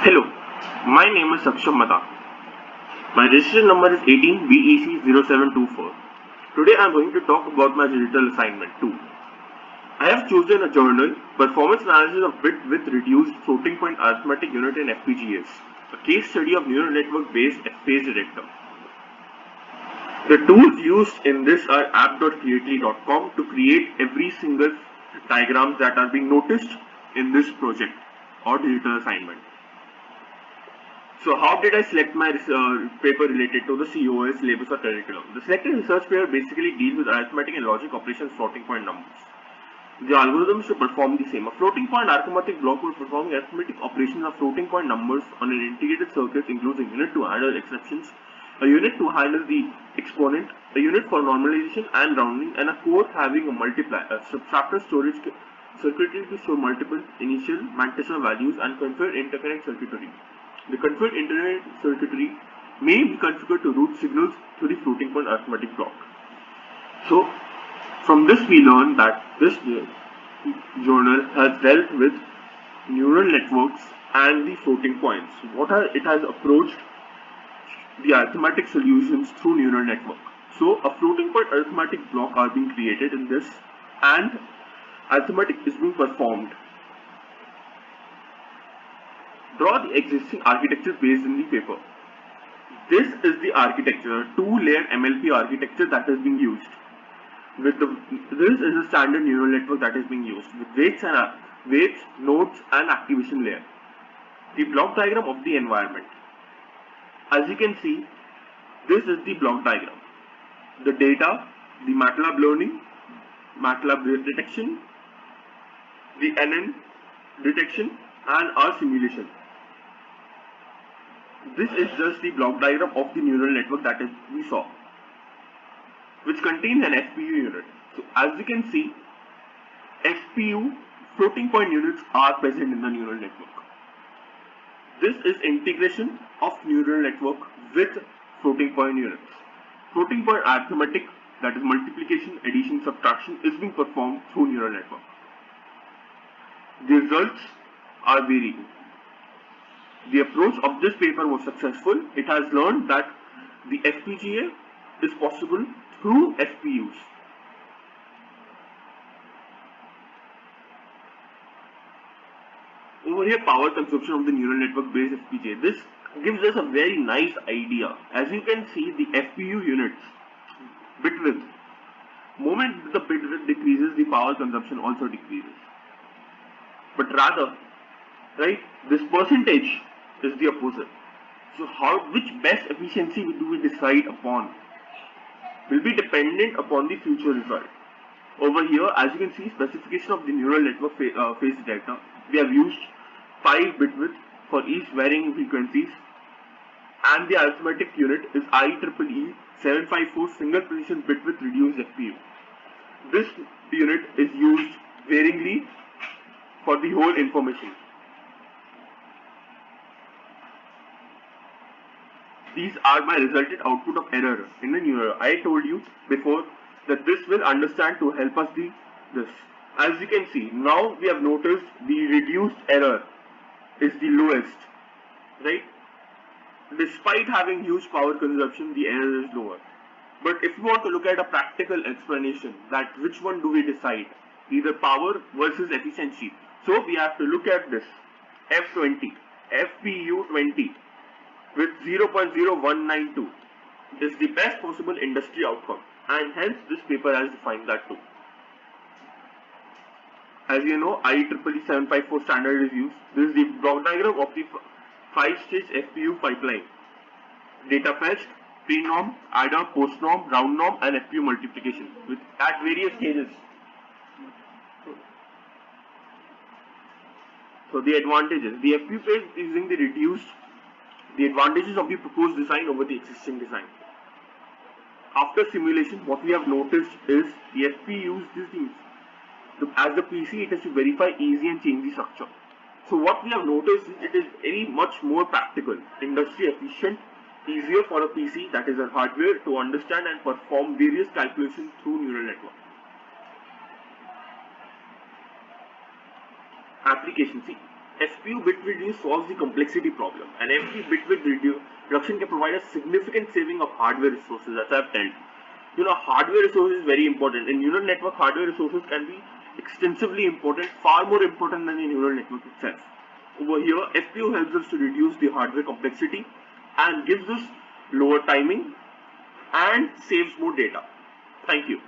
Hello, my name is Saksham Mata. My registration number is 18BEC0724. Today I am going to talk about my digital assignment 2. I have chosen a journal, Performance Analysis of Bit with Reduced Floating Point Arithmetic Unit in FPGAs, a case study of neural network based phase detector. The tools used in this are app.creately.com to create every single diagrams that are being noticed in this project or digital assignment. So how did I select my paper related to the COS syllabus or curriculum? The selected research paper basically deals with arithmetic and logic operations floating point numbers. The algorithms to perform the same. A floating point arithmetic block will perform arithmetic operations of floating point numbers on an integrated circuit includes a unit to handle exceptions, a unit to handle the exponent, a unit for normalization and rounding, and a core having a multiplier, a subtractor storage circuitry to store multiple initial Mantasser values and configure interconnect circuitry. The configured internet circuitry may be configured to route signals to the floating point arithmetic block. So, from this we learn that this journal has dealt with neural networks and the floating points. It has approached the arithmetic solutions through neural network. So, a floating point arithmetic block are being created in this, and arithmetic is being performed. Draw the existing architecture based in the paper. This is the architecture, two-layer MLP architecture that is being used. This is a standard neural network that is being used with weights, nodes, and activation layer. The block diagram of the environment. As you can see, this is the block diagram. The data, the MATLAB learning, MATLAB detection, the NN detection, and our simulation. This is just the block diagram of the neural network that we saw, which contains an FPU unit. So as you can see, FPU floating point units are present in the neural network. This is integration of neural network with floating point units. Floating point arithmetic, that is multiplication, addition, subtraction, is being performed through neural network. The results are varying. The approach of this paper was successful. It has learned that the FPGA is possible through FPUs. Over here, power consumption of the neural network based FPGA. This gives us a very nice idea. As you can see, the FPU units, bit width, moment the bit width decreases, the power consumption also decreases. But rather, right, this percentage is the opposite. So which best efficiency do we decide upon will be dependent upon the future result. Over here, as you can see, specification of the neural network phase detector. We have used 5 bit width for each varying frequencies, and the arithmetic unit is IEEE 754 single precision bit width reduced FPU. This unit is used varyingly for the whole information. These are my resulted output of error in the neural. I told you before that this will understand to help us this. As you can see, now we have noticed the reduced error is the lowest, right? Despite having huge power consumption, the error is lower. But if you want to look at a practical explanation, that which one do we decide? Either power versus efficiency. So we have to look at this F20, FPU20 with 0.0192 is the best possible industry outcome, and hence this paper has defined that too. As you know, IEEE 754 standard is used. This is the block diagram of the 5-stage FPU pipeline. Data fetched, pre-norm, adder, post-norm, round norm, and FPU multiplication at various stages. So the advantages. The FPU phase is using the advantages of the proposed design over the existing design. After simulation, what we have noticed is the FPUs, as the PC, it has to verify easy and change the structure. So what we have noticed is it is very much more practical, industry efficient, easier for a PC, that is a hardware, to understand and perform various calculations through neural network. Application. See, FPU bit width reduce solves the complexity problem, and FPU bit width reduction can provide a significant saving of hardware resources, as I've told. Hardware resources is very important. In neural network, hardware resources can be extensively important, far more important than the neural network itself. Over here, FPU helps us to reduce the hardware complexity and gives us lower timing and saves more data. Thank you.